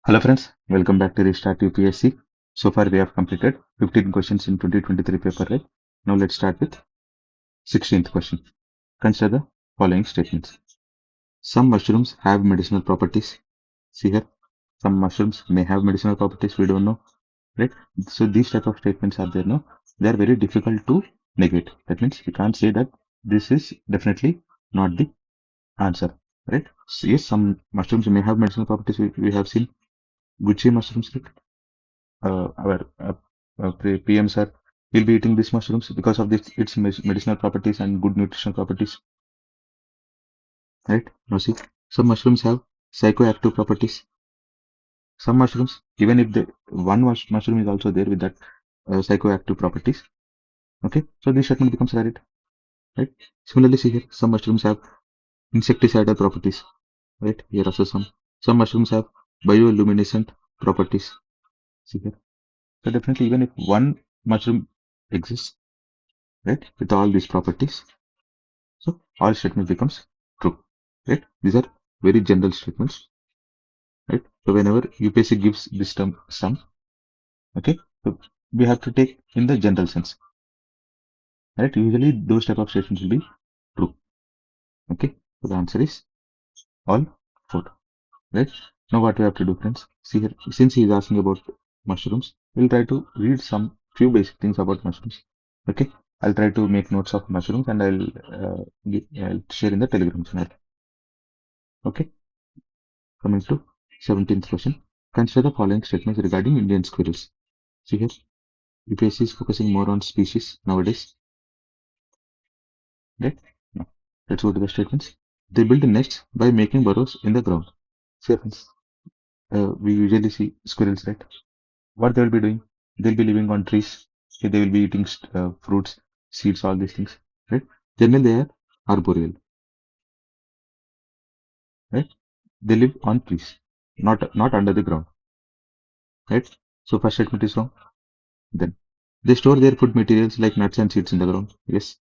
Hello friends, welcome back to Restart UPSC. So far we have completed 15 questions in 2023 paper, right? Now let's start with 16th question. Consider the following statements. Some mushrooms have medicinal properties. See here, some mushrooms may have medicinal properties, we don't know, right? So these type of statements are there, no? They are very difficult to negate. That means we can't say that this is definitely not the answer, right? So yes, some mushrooms may have medicinal properties. We have seen Gucci mushrooms, right? Our PM sir will be eating these mushrooms because of its medicinal properties and good nutritional properties, right? Now see, some mushrooms have psychoactive properties. Some mushrooms, even if the mushroom is also there with that psychoactive properties, okay? So this statement becomes right? Similarly, see here, some mushrooms have insecticidal properties, right? Here also some mushrooms have bioluminescent properties. See here. So definitely, even if one mushroom exists, right, with all these properties, so all statement becomes true, right? These are very general statements, right? So whenever UPSC gives this term sum, okay, so we have to take in the general sense, right? Usually those type of statements will be true, okay? So the answer is all four, right? Now what we have to do, friends? See here, since he is asking about mushrooms, we'll try to read some few basic things about mushrooms, okay? I'll try to make notes of mushrooms and I'll share in the Telegram channel, okay? Coming to 17th question. Consider the following statements regarding Indian squirrels. See here, UPSC is focusing more on species nowadays. Right? Now, let's go to the statements. They build nests by making burrows in the ground. See, friends, we usually see squirrels, right? What they will be doing? They'll be living on trees. Okay, they will be eating fruits, seeds, all these things, right? Generally, they are arboreal, right? They live on trees, not under the ground, right? So first statement is wrong. Then they store their food materials like nuts and seeds in the ground. Yes,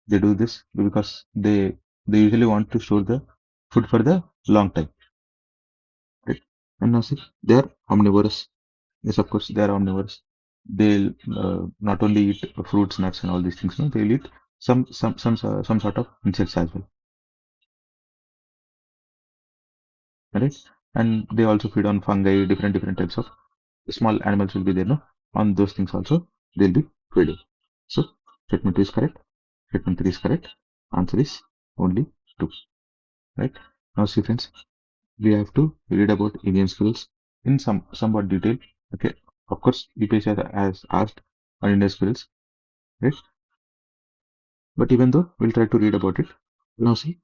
they do this because they usually want to store the food for the long time, right? And now see, they are omnivorous. Yes, of course, they are omnivorous. They'll not only eat fruits, nuts, and all these things. No, they'll eat some sort of insects as well, right? And they also feed on fungi, different types of small animals will be there. No, on those things also they'll be feeding. So statement 2 is correct. Statement 3 is correct. Answer is only 2, right? Now see, friends, we have to read about Indian squirrels in somewhat detail. Okay, of course, UPSC has asked on Indian squirrels, right? But even though we'll try to read about it. Now see,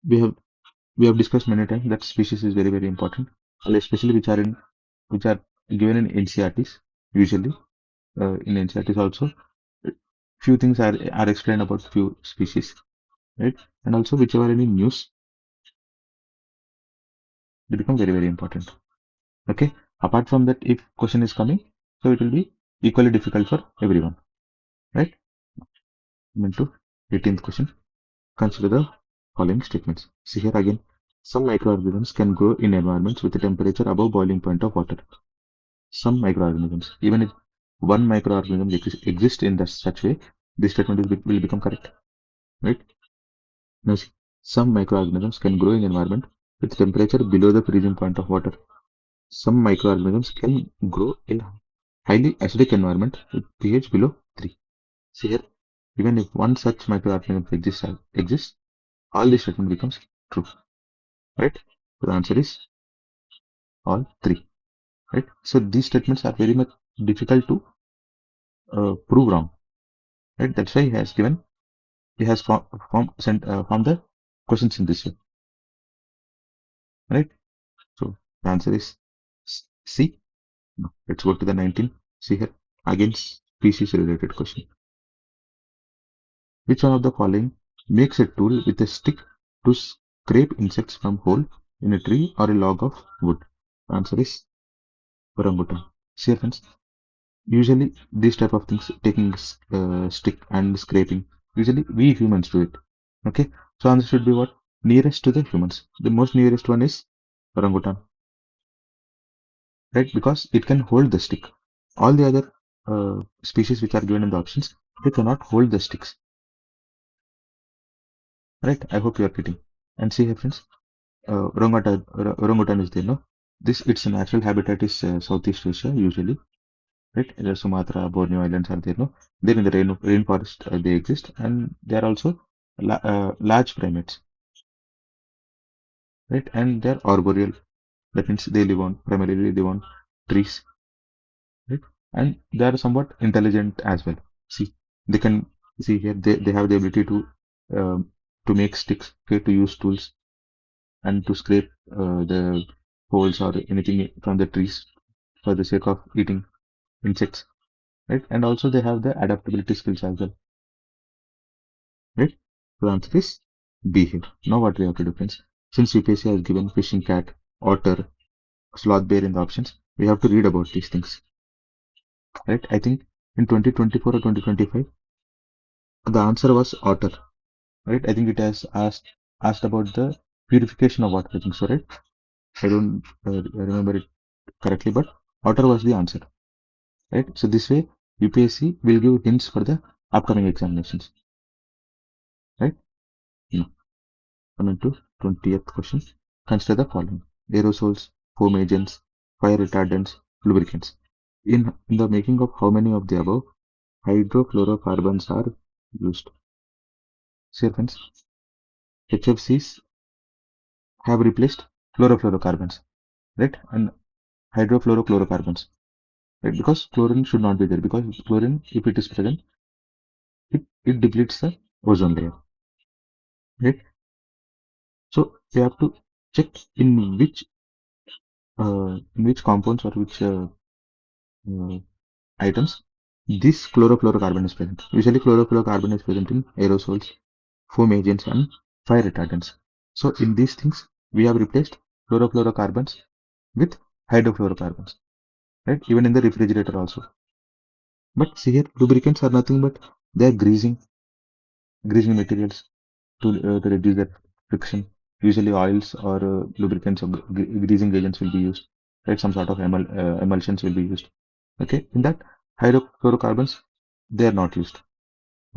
we have we have discussed many times that species is very important, and especially which are given in NCRTs. Usually, in NCRTs also, few things are explained about few species, right? And also whichever any news, they become very important. Okay. Apart from that, if question is coming, so it will be equally difficult for everyone, right? Coming to 18th question. Consider the following statements. See here again. Some microorganisms can grow in environments with a temperature above boiling point of water. Some microorganisms, even if one microorganism exists in such way, this statement will become correct, right? Now, see, some microorganisms can grow in environment with temperature below the freezing point of water. Some microorganisms can grow in highly acidic environment with pH below 3. See here, even if one such microorganism exists, all this statement becomes true, right? So the answer is all 3, right? So these statements are very much difficult to prove wrong, right? That's why he has formed the questions in this way, right? So the answer is C. Now, let's go to the 19. See here, again species related question. Which one of the following makes a tool with a stick to scrape insects from hole in a tree or a log of wood? The answer is orangutan. See, friends, usually these type of things, taking stick and scraping, usually we humans do it. Okay, so answer should be what? Nearest to the humans. The most nearest one is orangutan. right? Because it can hold the stick. All the other species which are given in the options, they cannot hold the sticks, right? I hope you are getting. And see here, friends, orangutan is there, no? This its natural habitat is Southeast Asia usually, right? The Sumatra, Borneo Islands are there, no? There in the rainforest they exist, and they are also large primates, right? And they are arboreal. That means they live on primarily live on trees, right? And they are somewhat intelligent as well. See, they can see here they have the ability to make sticks, okay, to use tools and to scrape the holes or anything from the trees for the sake of eating insects, right? And also they have the adaptability skills as well, right? So the answer is B here. Now what we have to do, friends? Since UPSC has given fishing cat, otter, sloth bear in the options, we have to read about these things, right? I think in 2024 or 2025, the answer was otter, right? I think it has asked about the purification of water. I think so, right? I don't remember it correctly, but otter was the answer, right? So this way, UPSC will give hints for the upcoming examinations, right? Now, coming to 20th question. Consider the following: aerosols, foam agents, fire retardants, lubricants. In the making of how many of the above hydrofluorocarbons are used? See, friends, HFCs have replaced chlorofluorocarbons, right? And hydrofluorochlorocarbons, right? Because chlorine should not be there, because chlorine, if it is present, it depletes the ozone layer, right? So we have to check in which compounds or which items this chlorofluorocarbon is present. Usually chlorofluorocarbon is present in aerosols, foam agents, and fire retardants. So in these things, we have replaced chlorofluorocarbons with hydrofluorocarbons, right? Even in the refrigerator also. But see here, lubricants are nothing but they are greasing materials to reduce that friction. Usually oils or lubricants or greasing agents will be used, right? Some sort of emulsions will be used. Okay, in that hydrofluorocarbons, they are not used.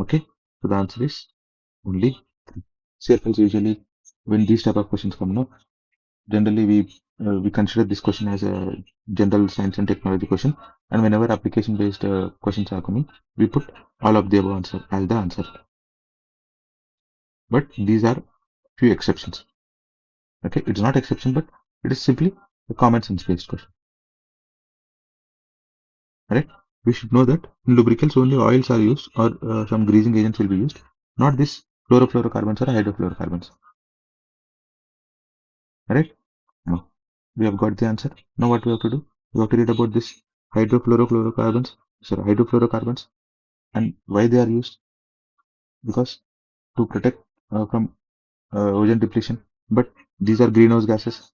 Okay, so the answer is only three. CFLs usually, when these type of questions come, no, generally we consider this question as a general science and technology question, and whenever application based questions are coming, we put all of the above answer as the answer. But these are few exceptions. Okay, it's not exception, but it is simply a common sense based question. Right? We should know that in lubricants only oils are used or some greasing agents will be used, not this chlorofluorocarbons or hydrofluorocarbons. Right? No. We have got the answer. Now what we have to do? We have to read about this hydrofluorocarbons and why they are used. Because to protect from ozone depletion. But these are greenhouse gases,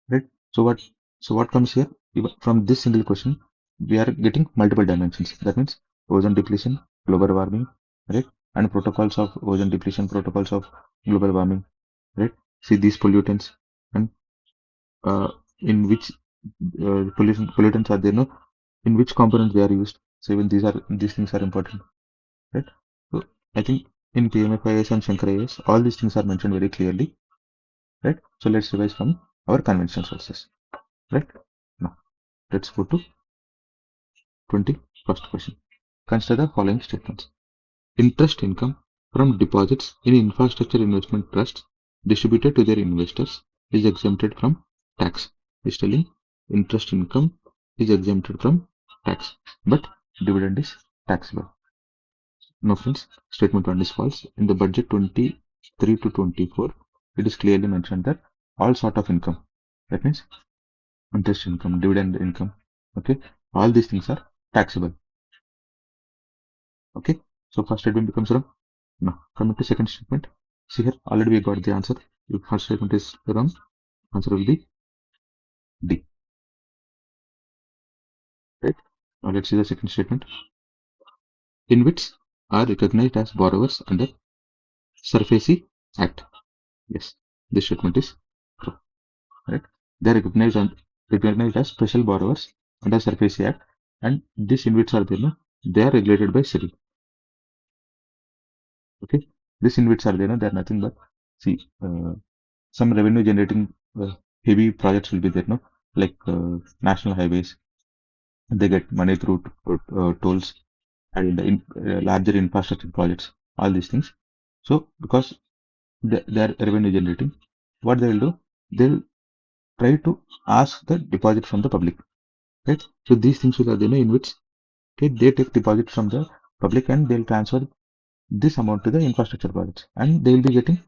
right? So what comes here? Even from this single question, we are getting multiple dimensions. That means ozone depletion, global warming, right? And protocols of ozone depletion, protocols of global warming, right? See these pollutants and uh, in which pollutants are there, no? In which components they are used. So even these things are important, right? So I think in PMFIS and Shankar IAS, all these things are mentioned very clearly, right? So let's revise from our conventional sources, right? Now let's go to 21st question. Consider the following statements. Interest income from deposits in infrastructure investment trusts distributed to their investors is exempted from tax. Is telling interest income is exempted from tax, but dividend is taxable. No, friends, statement 1 is false. In the budget 23 to 24, it is clearly mentioned that all sort of income, that means interest income, dividend income, okay, all these things are taxable. Okay, so first statement becomes wrong. Now, coming to second statement, see here, already we got the answer. If first statement is wrong, answer will be D. Right? Now, let's see the second statement. InvITs are recognized as borrowers under SURFACE Act. Yes, this statement is true. Right? they are recognized as special borrowers under SURFACE Act, and these InvITs are there, no? They are regulated by SEBI. Okay, these InvITs are there, no? They are nothing but, see, some revenue generating heavy projects will be there, no? Like national highways, they get money through tolls and larger infrastructure projects, all these things. So because they are revenue generating, what they will do, they'll try to ask the deposit from the public, right? So these things will are there, no? In which, okay, they take deposit from the public and they'll transfer this amount to the infrastructure projects, and they will be getting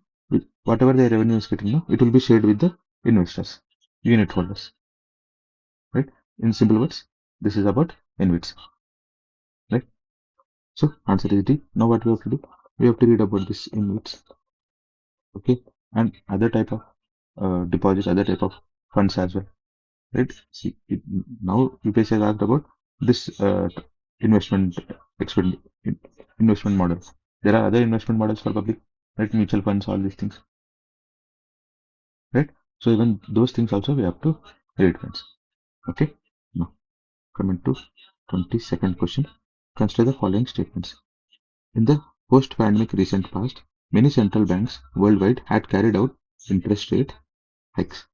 whatever their revenue is getting, no? It will be shared with the investors, unit holders, right? In simple words, this is about InvITs, right? So answer is D. Now what we have to do? We have to read about this InvITs, okay, and other type of deposits, other type of funds as well, right? See, now UPSC has asked about this investment expend investment model. There are other investment models for public, right? Mutual funds, all these things, right? So even those things also we have to read, friends. Okay. Now coming to 22nd question. Consider the following statements. In the post-pandemic recent past, many central banks worldwide had carried out interest rate hikes.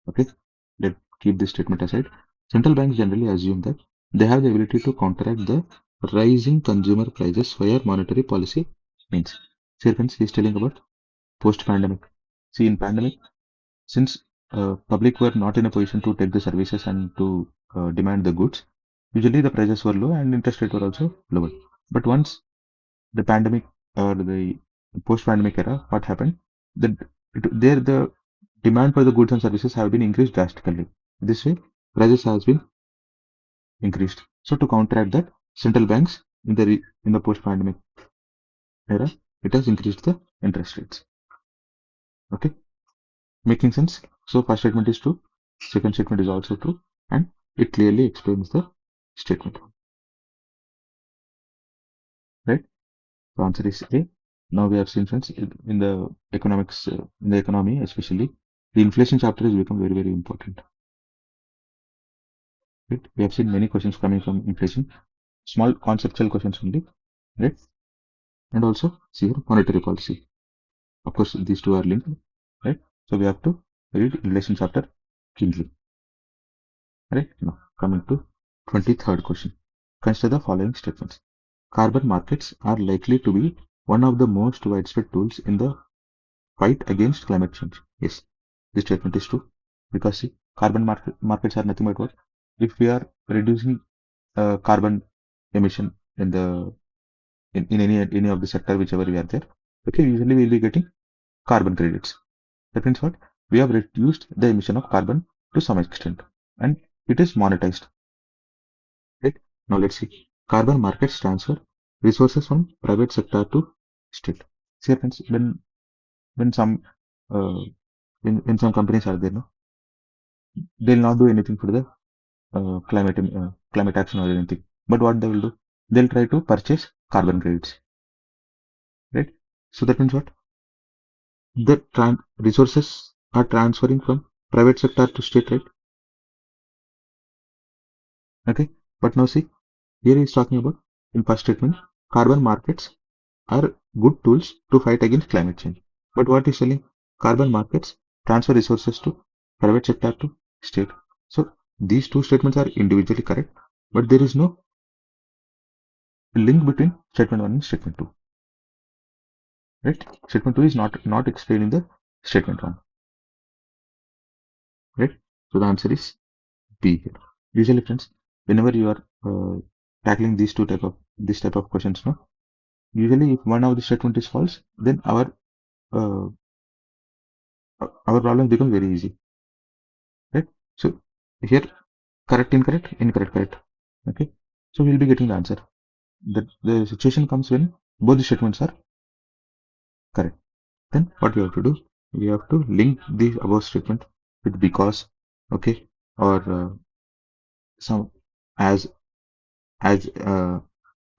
Okay, let's keep this statement aside. Central banks generally assume that they have the ability to counteract the rising consumer prices via monetary policy means. See, friends, he's telling about post-pandemic. See, in pandemic, since public were not in a position to take the services and to demand the goods, usually the prices were low and interest rate were also lower. But once the pandemic or the post-pandemic era, what happened? There the demand for the goods and services have been increased drastically. This way, prices has been increased. So to counteract that, central banks in the post-pandemic era, it has increased the interest rates. Okay, making sense. So first statement is true, second statement is also true, and it clearly explains the statement. Right? The answer is A. Now we have seen, friends, in the economics, in the economy especially, the inflation chapter has become very, very important. Right? We have seen many questions coming from inflation, small conceptual questions only, right? And also see here monetary policy. Of course, these two are linked, right? So we have to read inflation chapter keenly. Right? Now coming to 23rd question. Consider the following statements. Carbon markets are likely to be one of the most widespread tools in the fight against climate change. Yes, this statement is true because see, carbon markets are nothing but what? If we are reducing carbon emission in the in any of the sector whichever we are there, okay, usually we will be getting carbon credits. That means what? We have reduced the emission of carbon to some extent, and it is monetized. Right? Now let's see. Carbon markets transfer resources from private sector to state. See, friends, when some uh, when some companies are there, no, they'll not do anything for the climate action or anything. But what they will do, they'll try to purchase carbon credits, right? So that means what? The resources are transferring from private sector to state, right? Okay. But now see, here he is talking about in first statement, carbon markets are good tools to fight against climate change. But what is telling? Carbon markets transfer resources to private sector to state. So these two statements are individually correct, but there is no link between statement 1 and statement 2. Right? Statement 2 is not explained in the statement 1. Right? So the answer is B here. Usually, friends, whenever you are tackling this type of questions, no, usually if one of the statement is false, then uh, our problem becomes very easy. Right? So here, correct, incorrect, incorrect, correct. Okay. So we'll be getting the answer. The situation comes when both the statements are correct. Then what we have to do? We have to link the above statement with because, okay, or some as as uh,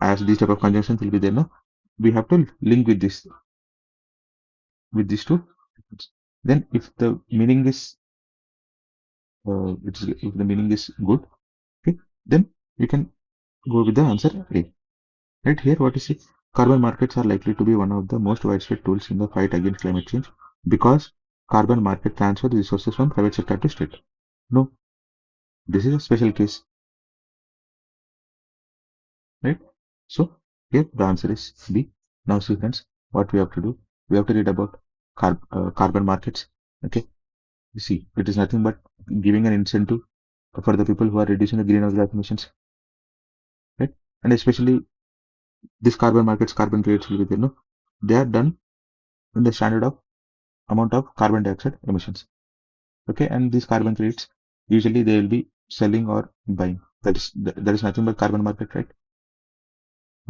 as these type of conjunctions will be there. No, we have to link with this with these two statements. Then if the meaning is if the meaning is good, okay, then you can go with the answer A. Right here, what is it? Carbon markets are likely to be one of the most widespread tools in the fight against climate change because carbon market transfer resources from private sector to state. No, this is a special case, right? So here the answer is B. Now see friends, what we have to do, we have to read about carbon markets. Okay, you see, it is nothing but giving an incentive for the people who are reducing the greenhouse gas emissions, right? And especially these carbon markets, carbon credits will be there. No, they are done in the standard of amount of carbon dioxide emissions. Okay, and these carbon credits usually they will be selling or buying. That is nothing but carbon market, right?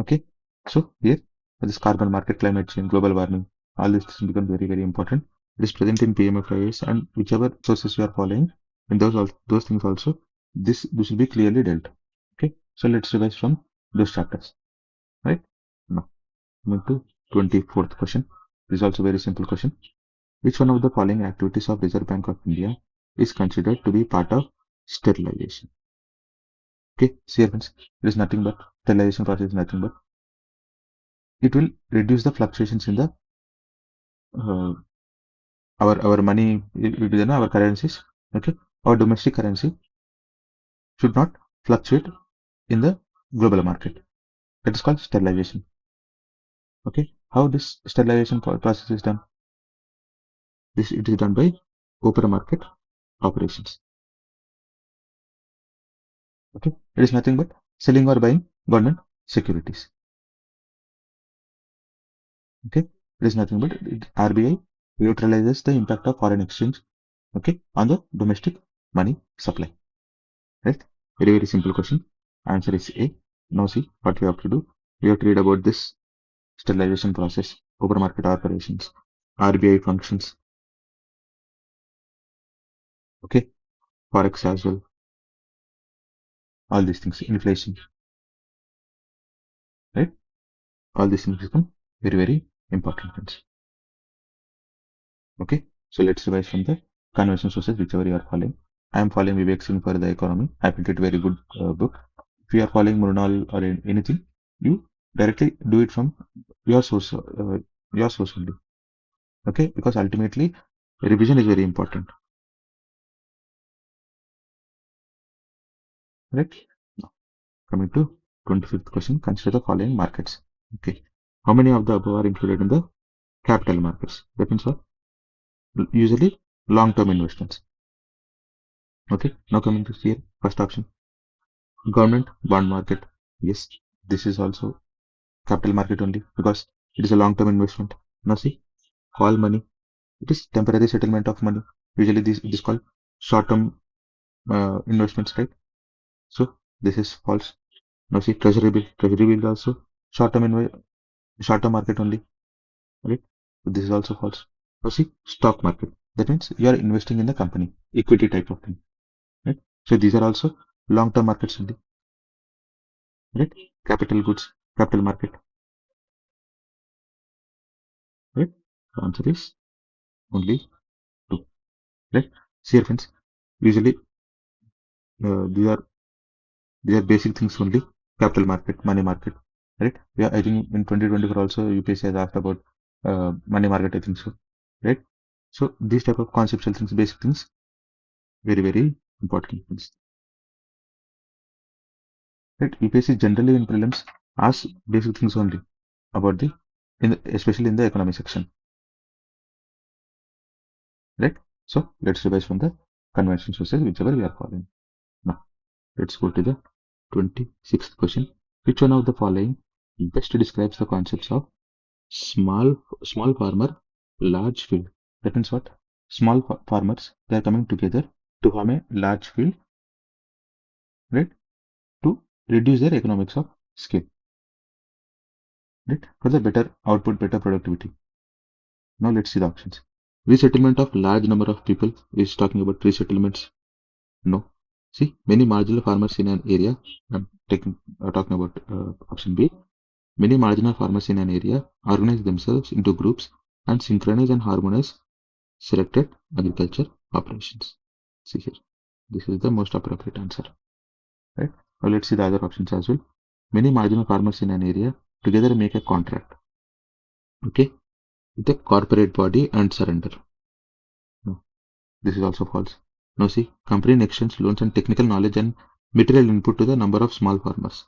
Okay, so here this carbon market, climate change, global warming, all these things become very important. It is present in PMFIs and whichever sources you are following, in those things also, this will be clearly dealt. Okay, so let's revise from those chapters, right? Now move to 24th question. This is also very simple question. Which one of the following activities of Reserve Bank of India is considered to be part of sterilization? Okay, see here friends, it is nothing but sterilization process is nothing but it will reduce the fluctuations in the uh, our money, it is our currencies. Okay, our domestic currency should not fluctuate in the global market. That is called sterilization. Okay, how this sterilization process is done? It is done by open market operations. Okay, it is nothing but selling or buying government securities. Okay, it is nothing but RBI neutralizes the impact of foreign exchange, okay, on the domestic money supply. Right? Very simple question. Answer is A. Now see what we have to do. We have to read about this sterilization process, open market operations, RBI functions, okay, forex as well, all these things, inflation, right? All these things become very important, friends. Okay, so let's revise from the conventional sources, whichever you are following. I am following Vivek Singh for the economy. I think it very good book. If you are following Murnal or anything, you directly do it from your source only. Okay, because ultimately revision is very important, right? Now, coming to 25th question, consider the following markets. Okay, how many of the above are included in the capital markets? That means what? Usually long-term investments. Okay, now coming to here, first option, government bond market. Yes, this is also capital market only because it is a long-term investment. Now see, call money. It is temporary settlement of money. Usually this it is called short-term investments, right? So this is false. Now see, treasury bill. Treasury bill also short-term market only, right? So this is also false. Now see, stock market. That means you are investing in the company, equity type of thing, right? So these are also long-term markets only, right? Capital goods, capital market, right? The answer is only two, right? See here, friends. Usually uh, these are these are basic things only. Capital market, money market, right? Yeah, I think in 2024 also UPSC has asked about money market. I think so, right? So these type of conceptual things, basic things, very important things. Right? UPSC generally in prelims asks basic things only about especially in the economy section, right? So let's revise from the convention sources, whichever we are following. Now let's go to the 26th question. Which one of the following best describes the concepts of small farmer, large field? That means what? Small farmers, they are coming together to form a large field, right? To reduce their economics of scale, right? For the better output, better productivity. Now let's see the options. Resettlement of large number of people is talking about resettlements. No. See, many marginal farmers in an area. I'm talking about option B. Many marginal farmers in an area organize themselves into groups and synchronize and harmonize selected agriculture operations. See here. This is the most appropriate answer. Right? Now let's see the other options as well. Many marginal farmers in an area together make a contract. Okay, with a corporate body and surrender. No, this is also false. Now see, company extends loans and technical knowledge and material input to the number of small farmers.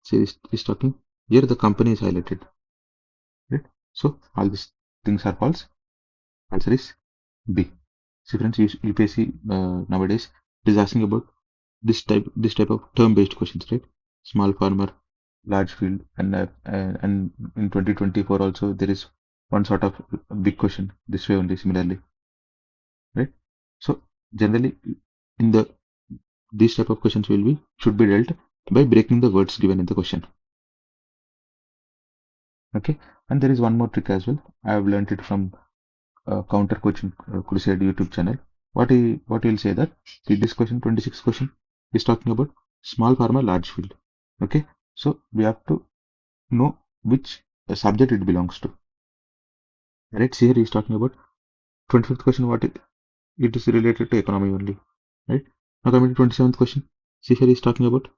See, is talking here. The company is highlighted. Right? So all these things are false. Answer is B. See friends, UPSC nowadays it is asking about this type of term-based questions, right? Small farmer, large field, and in 2024 also there is one sort of big question this way only similarly, right? So generally in the these type of questions should be dealt by breaking the words given in the question. Okay, and there is one more trick as well. I have learned it from Counter Coaching Crusade YouTube channel. What he'll say that this question 26 question is talking about small farmer large field. Okay, so we have to know which subject it belongs to. Right, so here he is talking about 25th question. It is related to economy only. Right, now coming to 27th question. See here he is talking about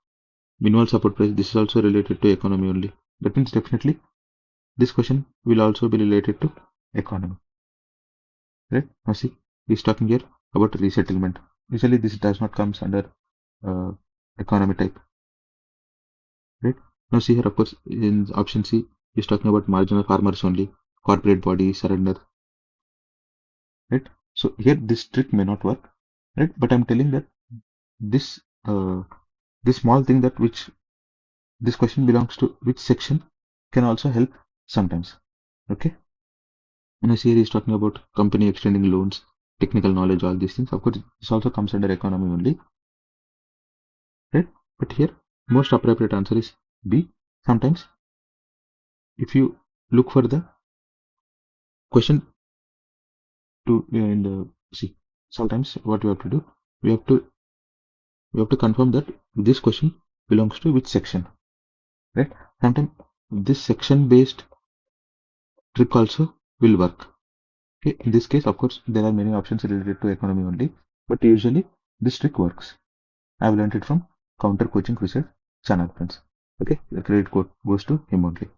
minimal support price. This is also related to economy only. That means definitely this question will also be related to economy. Right, now see he is talking here about resettlement. Usually this does not comes under economy type. Right, now see here, of course, in option C is talking about marginal farmers only, corporate body, surrender. Right, so here this trick may not work, right, but I'm telling that this this small thing that which this question belongs to which section can also help sometimes. Okay, and I see here is talking about company extending loans, technical knowledge, all these things. Of course this also comes under economy only, right, but here most appropriate answer is B. Sometimes if you look for the question to in the see, sometimes what we have to do, we have to confirm that this question belongs to which section, right? Sometimes this section based trick also will work. Okay, in this case, of course, there are many options related to economy only, but usually this trick works. I've learned it from Counter Coaching Crusade channel, friends. Okay, the credit code goes to him only.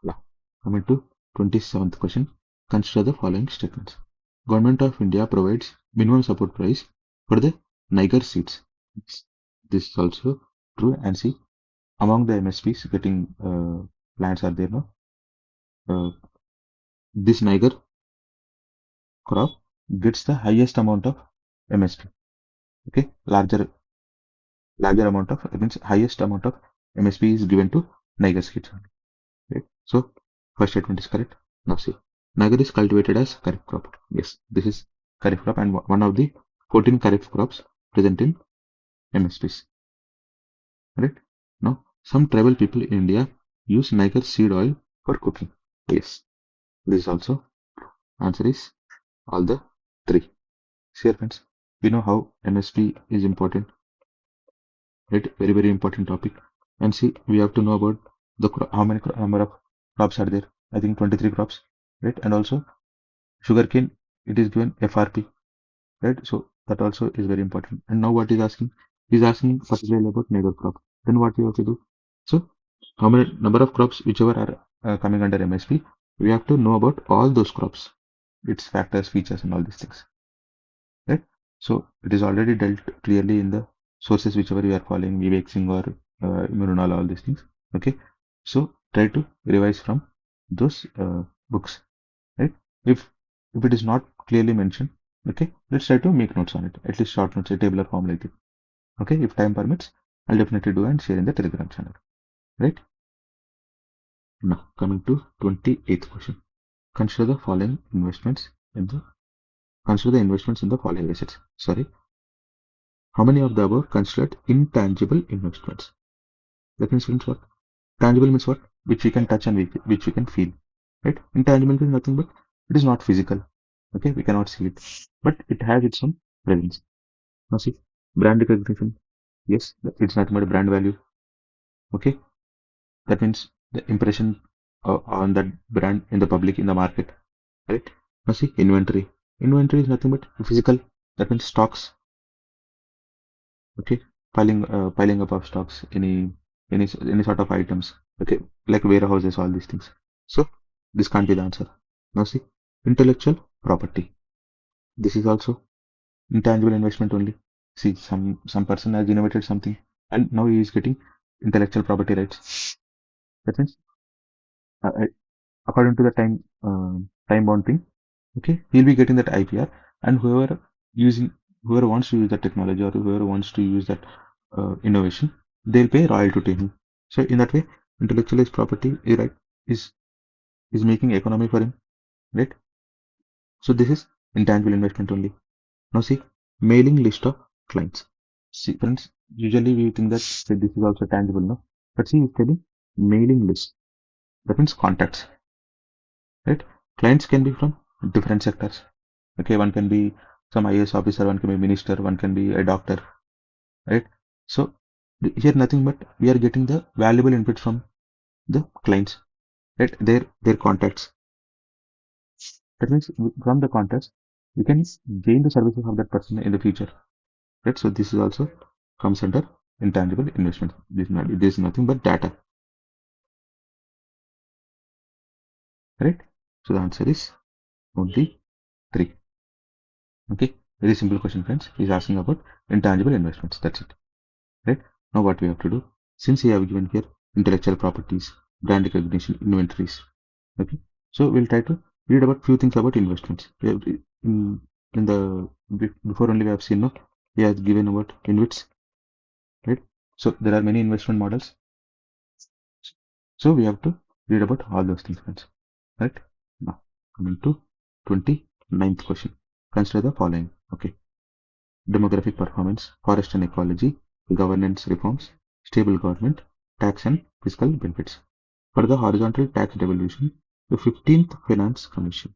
Now, coming to 27th question, consider the following statements. Government of India provides minimum support price for the Niger seeds. This is also true, and see, among the MSPs getting plants are there now. This Niger crop gets the highest amount of MSP. Okay, larger amount of, it means highest amount of MSP is given to Niger seeds. Right? So first statement is correct. Now see, Niger is cultivated as kharif crop. Yes, this is kharif crop and one of the 14 kharif crops present in MSPs. Right? Now, some tribal people in India use Niger seed oil for cooking. Yes, this is also answer is all the three. See here, friends, we know how MSP is important. Right? Very, very important topic. And see, we have to know about the how many number of crops are there. I think 23 crops. Right? And also sugarcane, it is given FRP. Right? So that also is very important. And now what is asking? Is asking particularly about Niger crop. Then what we have to do? So how many number of crops whichever are coming under MSP, we have to know about all those crops, its factors, features, and all these things. Right? So it is already dealt clearly in the sources whichever you are following, Vivek Singh or Immunal, all these things. Okay, so try to revise from those books. Right? If it is not clearly mentioned, okay, let's try to make notes on it, at least short notes, a tabular form like it. Okay, if time permits, I'll definitely do and share in the Telegram channel. Right? Now coming to 28th question. Consider the investments in the following assets. Sorry. How many of the above considered intangible investments? That means what? Tangible means what? Which we can touch and which we can feel. Right? Intangible means nothing but it is not physical. Okay, we cannot see it, but it has its own presence. Now see, brand recognition. Yes, it's nothing but a brand value. Okay, that means the impression on that brand in the public, in the market. Right? Now see, inventory. Inventory is nothing but physical. That means stocks. Okay, piling up of stocks, any sort of items. Okay, like warehouses, all these things. So this can't be the answer. Now see, intellectual property. This is also intangible investment only. See, some person has innovated something, and now he is getting intellectual property rights. That means, according to the time bound thing, okay, he'll be getting that IPR, and using whoever wants to use that technology, or whoever wants to use that innovation, they'll pay royalty to him. So in that way, intellectual property, right, is is making economy for him, right? So this is intangible investment only. Now see, mailing list of clients. See, friends, usually we think that say, this is also tangible, no? But see, it's telling mailing list. That means contacts, right? Clients can be from different sectors. Okay, one can be some IAS officer, one can be minister, one can be a doctor, right? So here nothing but we are getting the valuable input from the clients, right? Their contacts. That means from the contacts, you can gain the services of that person in the future, right? So this is also comes under intangible investment. This is nothing but data, right? So the answer is only three. Okay, very simple question, friends. He's asking about intangible investments. That's it, right? Now what we have to do, since we have given here intellectual properties, brand recognition, inventories. Okay, so we'll try to read about few things about investments. We have, in the before only we have seen, no, he has given about InvITs, right? So there are many investment models. So we have to read about all those things, friends. Right? Now, coming to 29th question. Consider the following. Okay. Demographic performance, forest and ecology, governance reforms, stable government, tax and fiscal benefits. For the horizontal tax devolution, the 15th Finance Commission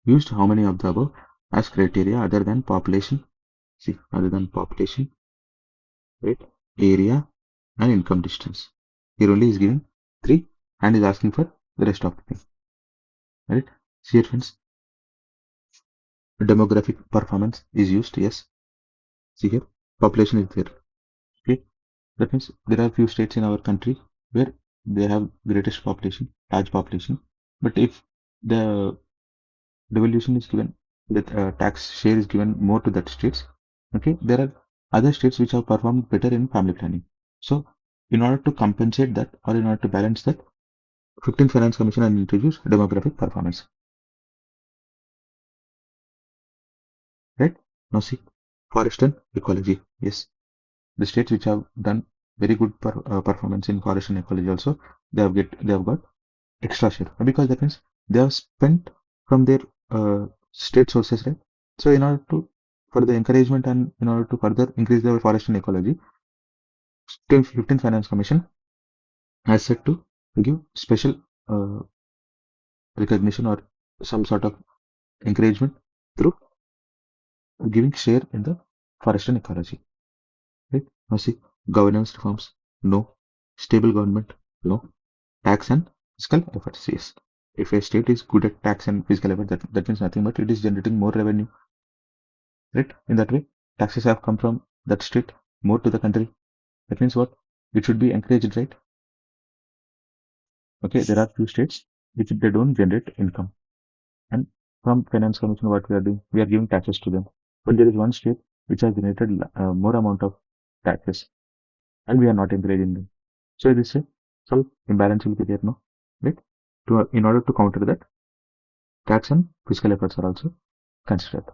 used how many of the above as criteria other than population? See, other than population, right? Area and income distance. Here only is given 3 and is asking for the rest of the thing. Right? See here, friends. Demographic performance is used. Yes. See here, population is there. Okay. That means there are few states in our country where they have greatest population, large population. But if the devolution is given, that tax share is given more to that states. Okay. There are other states which have performed better in family planning. So in order to compensate that, or in order to balance that, 15th Finance Commission has introduced demographic performance. Right? Now see, forest and ecology. Yes, the states which have done very good performance in forest and ecology also, they have got extra share, because that means they have spent from their state sources, right? So in order to, for the encouragement and in order to further increase their forest and ecology, 15th Finance Commission has said to give special uh, recognition or some sort of encouragement through giving share in the forest and ecology. Right? Now see, governance reforms, no. Stable government, no. Tax and fiscal efforts, yes. If a state is good at tax and fiscal effort, that means nothing but it is generating more revenue. Right? In that way, taxes have come from that state more to the country. That means what? It should be encouraged, right? Okay, there are few states which they don't generate income. And from Finance Commission, what we are doing, we are giving taxes to them. But there is one state which has generated more amount of taxes, and we are not encouraging them. So this is some imbalance will be there, no? Right? In order to counter that, tax and fiscal efforts are also considered.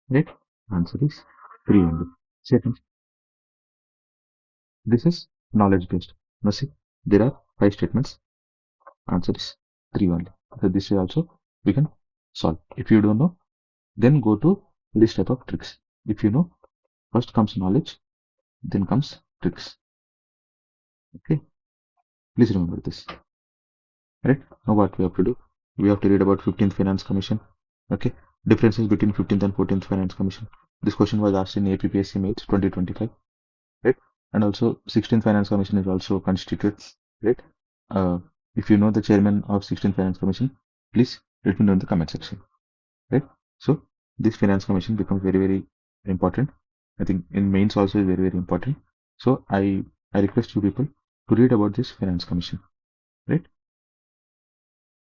Right? Answer is 3 only. Second, this is knowledge based. Now see, there are 5 statements. Answer is 3 only. So this is also we can solve. If you don't know, then go to this type of tricks. If you know, first comes knowledge, then comes tricks. Okay, please remember this. Right? Now what we have to do? We have to read about 15th Finance Commission. Okay, differences between 15th and 14th Finance Commission. This question was asked in APPSC Mails 2025. Right? And also 16th Finance Commission is also constituted. Right? Uh, if you know the chairman of 16th Finance Commission, please let me know in the comment section. Right? So this Finance Commission becomes very, very important. I think in mains also is very, very important. So I request you people to read about this finance commission, right?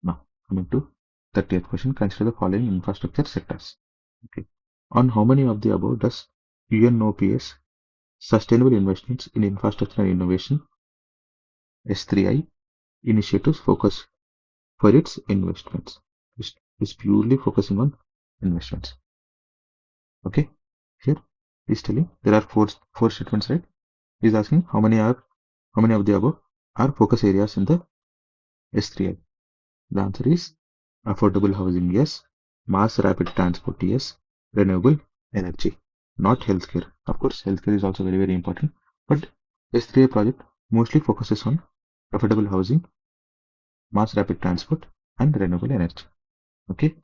Now coming to 30th question, consider the following infrastructure sectors. Okay. On how many of the above does UNOPS Sustainable Investments in Infrastructure and Innovation S3I initiatives focus for its investments? Is purely focusing on investments. Okay. Here he's telling there are four statements, right? He's asking how many of the above are focus areas in the S3I. The answer is affordable housing, yes. Mass rapid transport, yes. Renewable energy, not healthcare. Of course, healthcare is also very, very important. But S3I project mostly focuses on affordable housing, mass rapid transport, and renewable energy. Okay,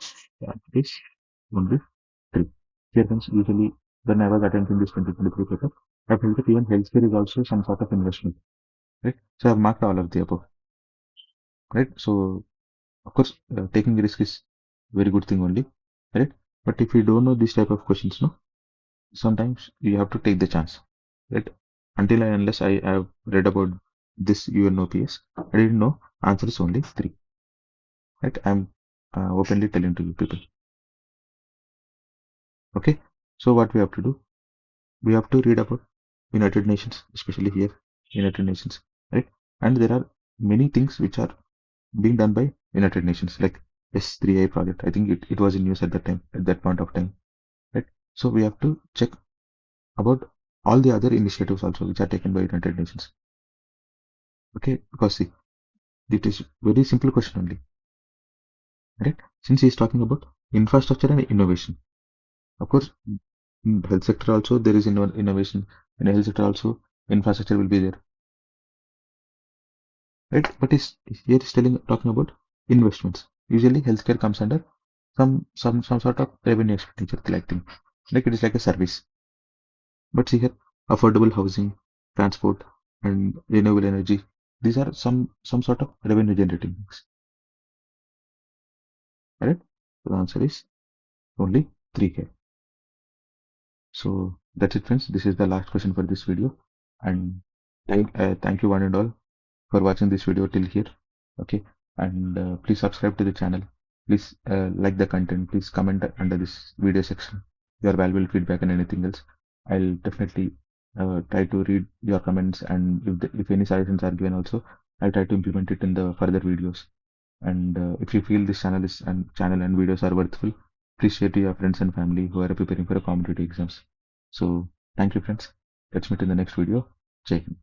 the answer is only three. Here comes usually when I was attending this 2023 paper, I felt that even healthcare is also some sort of investment, right? So I've marked all of the above, right? So of course, taking risk is very good thing only, right? But if you don't know this type of questions, no, sometimes you have to take the chance, right? Until unless I have read about this UNOPS, I didn't know answer is only three, right? I'm openly telling to you people. Okay, so what we have to do? We have to read about United Nations, especially here, United Nations, right? And there are many things which are being done by United Nations, like S3I project. I think it was in news at that time, at that point of time, right? So we have to check about all the other initiatives also which are taken by United Nations. Okay, because see, it is very simple question only, right? Since he is talking about infrastructure and innovation, of course, in health sector also there is innovation. In health sector also, infrastructure will be there, right? But here is talking about investments. Usually, healthcare comes under some sort of revenue expenditure, like thing, like it is like a service. But see here, affordable housing, transport, and renewable energy. These are some sort of revenue generating things, right? So the answer is only 3K. So that's it, friends. This is the last question for this video, and thank you one and all for watching this video till here. Okay, and please subscribe to the channel. Please like the content. Please comment under this video section your valuable feedback and anything else. I'll definitely try to read your comments, and if any suggestions are given also, I'll try to implement it in the further videos. And if you feel this channel and videos are worthwhile, please share to your friends and family who are preparing for a competitive exams. So thank you, friends. Let's meet in the next video. Jai Hind.